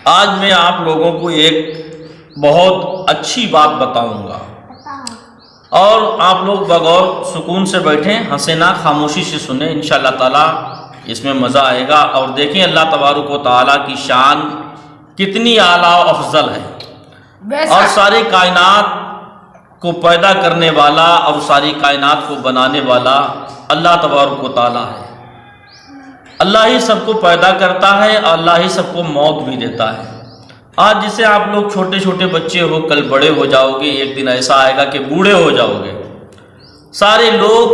آج میں آپ لوگوں کو ایک بہت اچھی بات بتاؤں گا اور آپ لوگ بغور سکون سے بیٹھیں، ہنسیں نہ، خاموشی سے سنیں، انشاءاللہ تعالیٰ اس میں مزہ آئے گا۔ اور دیکھیں اللہ تبارک و تعالیٰ کی شان کتنی اعلیٰ و افضل ہے، اور ساری کائنات کو پیدا کرنے والا اور ساری کائنات کو بنانے والا اللہ تبارک و تعالیٰ ہے۔ اللہ ہی سب کو پیدا کرتا ہے اور اللہ ہی سب کو موت بھی دیتا ہے۔ آج جسے آپ لوگ چھوٹے چھوٹے بچے ہو، کل بڑے ہو جاؤ گے، ایک دن ایسا آئے گا کہ بوڑھے ہو جاؤ گے۔ سارے لوگ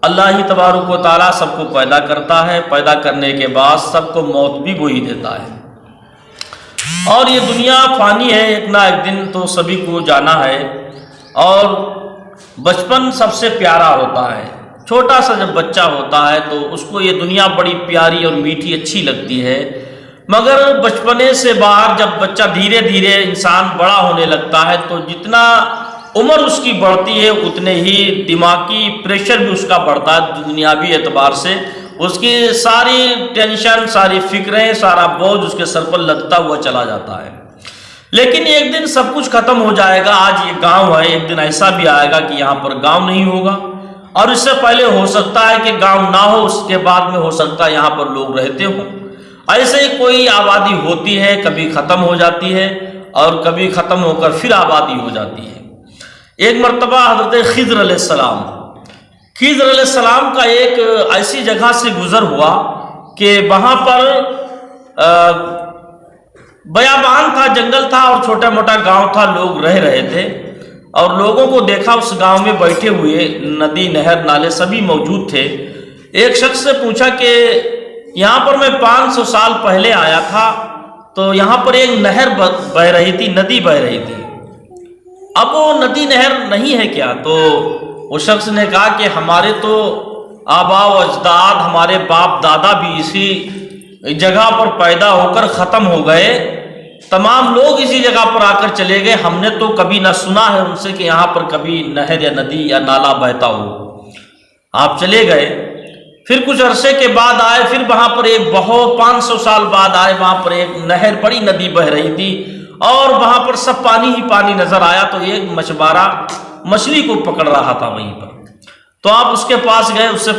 اللہ ہی تبارک و تعالیٰ سب کو پیدا کرتا ہے، پیدا کرنے کے بعد سب کو موت بھی وہی دیتا ہے۔ اور یہ دنیا فانی ہے، ایک نہ ایک دن تو سبھی کو جانا ہے۔ اور بچپن سب سے پیارا ہوتا ہے۔ چھوٹا سا جب بچہ ہوتا ہے تو اس کو یہ دنیا بڑی پیاری اور میٹھی اچھی لگتی ہے، مگر بچپنے سے باہر جب بچہ دھیرے دھیرے انسان بڑا ہونے لگتا ہے تو جتنا عمر اس کی بڑھتی ہے اتنے ہی دماغی پریشر بھی اس کا بڑھتا ہے۔ دنیاوی اعتبار سے اس کی ساری ٹینشن، ساری فکریں، سارا بوجھ اس کے سر پر لدتا ہوا چلا جاتا ہے۔ لیکن ایک دن سب کچھ ختم ہو جائے گا۔ آج یہ گاؤں ہے، ایک دن ایسا بھی آئے گا کہ یہاں پر گاؤں نہیں ہوگا، اور اس سے پہلے ہو سکتا ہے کہ گاؤں نہ ہو، اس کے بعد میں ہو سکتا ہے یہاں پر لوگ رہتے ہوں۔ ایسے ہی کوئی آبادی ہوتی ہے، کبھی ختم ہو جاتی ہے اور کبھی ختم ہو کر پھر آبادی ہو جاتی ہے۔ ایک مرتبہ حضرت خضر علیہ السلام کا ایک ایسی جگہ سے گزر ہوا کہ وہاں پر بیابان تھا، جنگل تھا اور چھوٹا موٹا گاؤں تھا، لوگ رہ رہے تھے۔ اور لوگوں کو دیکھا اس گاؤں میں بیٹھے ہوئے، ندی نہر نالے سبھی موجود تھے۔ ایک شخص سے پوچھا کہ یہاں پر میں 500 سال پہلے آیا تھا تو یہاں پر ایک نہر بہ رہی تھی، ندی بہ رہی تھی، اب وہ ندی نہر نہیں ہے کیا؟ تو وہ شخص نے کہا کہ ہمارے تو آباء و اجداد، ہمارے باپ دادا بھی اسی جگہ پر پیدا ہو کر ختم ہو گئے، تمام لوگ اسی جگہ پر آ کر چلے گئے، ہم نے تو کبھی نہ سنا ہے ان سے کہ یہاں پر کبھی نہر یا ندی یا نالا بہتا ہو۔ آپ چلے گئے، پھر کچھ عرصے کے بعد آئے، پھر وہاں پر ایک بہت 500 سال بعد آئے، وہاں پر ایک نہر، بڑی ندی بہ رہی تھی اور وہاں پر سب پانی ہی پانی نظر آیا۔ تو ایک مچھوارا مچھلی کو پکڑ رہا تھا وہیں پر۔ تو آپ اس کے پاس گئے، اس سے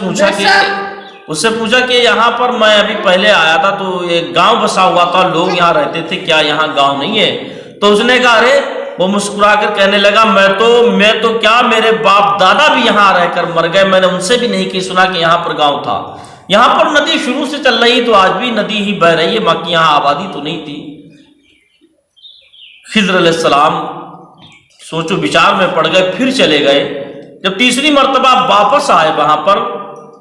پوچھا کہ یہاں پر میں ابھی پہلے آیا تھا تو ایک گاؤں بسا ہوا تھا، لوگ یہاں رہتے تھے، کیا یہاں گاؤں نہیں ہے؟ تو اس نے کہا ارے، وہ مسکرا کر کہنے لگا میں تو کیا، میرے باپ دادا بھی یہاں رہ کر مر گئے، میں نے ان سے بھی نہیں کی سنا کہ یہاں پر گاؤں تھا۔ یہاں پر ندی شروع سے چل رہی تو آج بھی ندی ہی بہ رہی ہے، باقی یہاں آبادی تو نہیں تھی۔ خضر علیہ السلام سوچو بچار میں پڑ گئے، پھر چلے گئے۔ جب تیسری مرتبہ واپس آئے وہاں پر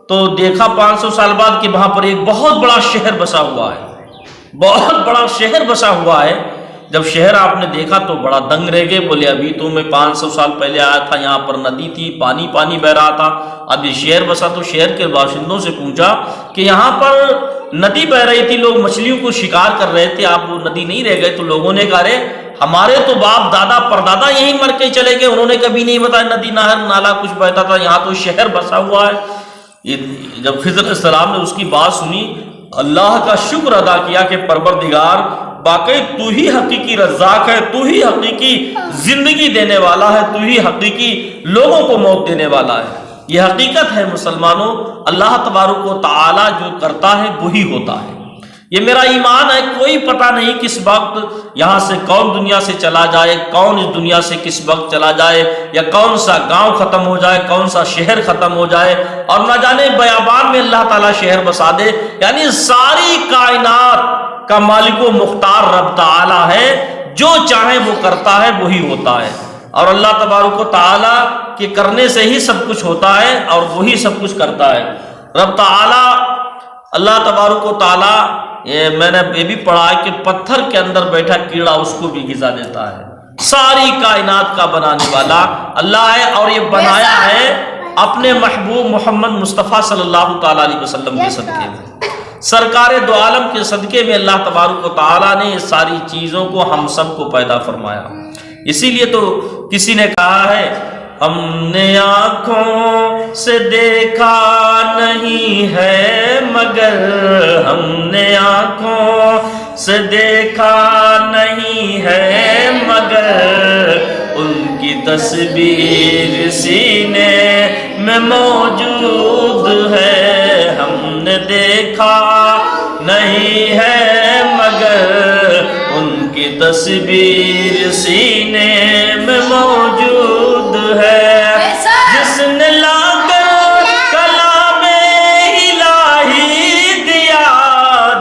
تو دیکھا 500 سال بعد کہ وہاں پر ایک بہت بڑا شہر بسا ہوا ہے، بہت بڑا شہر بسا ہوا ہے۔ جب شہر آپ نے دیکھا تو بڑا دنگ رہ گئے، بولے ابھی تو میں 500 سال پہلے آیا تھا، یہاں پر ندی تھی، پانی پانی بہ رہا تھا، اب یہ شہر بسا۔ تو شہر کے باشندوں سے پوچھا کہ یہاں پر ندی بہ رہی تھی، لوگ مچھلیوں کو شکار کر رہے تھے، آپ وہ ندی نہیں رہ گئے؟ تو لوگوں نے کہا ارے، ہمارے تو باپ دادا پردادا یہیں مر کے چلے گئے، انہوں نے کبھی نہیں بتایا ندی نہر نالا کچھ بہتا تھا، یہاں تو شہر بسا ہوا ہے۔ جب خضر علیہ السلام نے اس کی بات سنی، اللہ کا شکر ادا کیا کہ پروردگار، باقی تو ہی حقیقی رزاق ہے، تو ہی حقیقی زندگی دینے والا ہے، تو ہی حقیقی لوگوں کو موت دینے والا ہے۔ یہ حقیقت ہے مسلمانوں، اللہ تبارک و تعالی جو کرتا ہے وہی ہوتا ہے۔ یہ میرا ایمان ہے، کوئی پتہ نہیں کس وقت یہاں سے کون دنیا سے چلا جائے، کون اس دنیا سے کس وقت چلا جائے، یا کون سا گاؤں ختم ہو جائے، کون سا شہر ختم ہو جائے، اور نہ جانے بیابان میں اللہ تعالیٰ شہر بسا دے۔ یعنی ساری کائنات کا مالک و مختار رب تعالیٰ ہے، جو چاہے وہ کرتا ہے، وہی ہوتا ہے۔ اور اللہ تبارک و تعالیٰ کے کرنے سے ہی سب کچھ ہوتا ہے اور وہی سب کچھ کرتا ہے۔ رب تعالیٰ، اللہ تبارک و تعالیٰ، میں نے یہ بھی پڑھا ہے کہ پتھر کے اندر بیٹھا کیڑا اس کو بھی غذا دیتا ہے۔ ساری کائنات کا بنانے والا اللہ ہے، اور یہ بنایا ہے اپنے محبوب محمد مصطفیٰ صلی اللہ تعالیٰ علیہ وسلم کے صدقے میں، سرکار دو عالم کے صدقے میں اللہ تبارک و تعالیٰ نے یہ ساری چیزوں کو ہم سب کو پیدا فرمایا۔ اسی لیے تو کسی نے کہا ہے، ہم نے آنکھوں سے دیکھا نہیں ہے مگر ہم نے آنکھوں سے دیکھا نہیں ہے مگر ان کی تصویر سینے میں موجود ہے. ہم نے دیکھا نہیں ہے مگر ان کی تصویر سینے میں موجود ہے. جس نے لا کر کلام الہی دیا،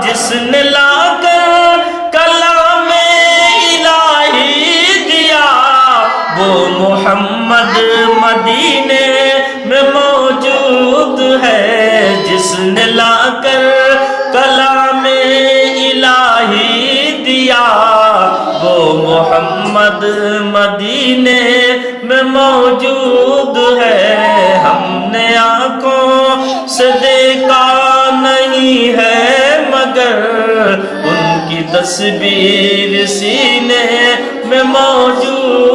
جس نے لا کر کلام الہی دیا، وہ محمد مدینے میں موجود ہے. جس نے لا کر کلام الہی دیا، وہ محمد مدینے میں موجود ہے. ہم نے آنکھوں سے دیکھا نہیں ہے مگر ان کی تصویر سینے میں موجود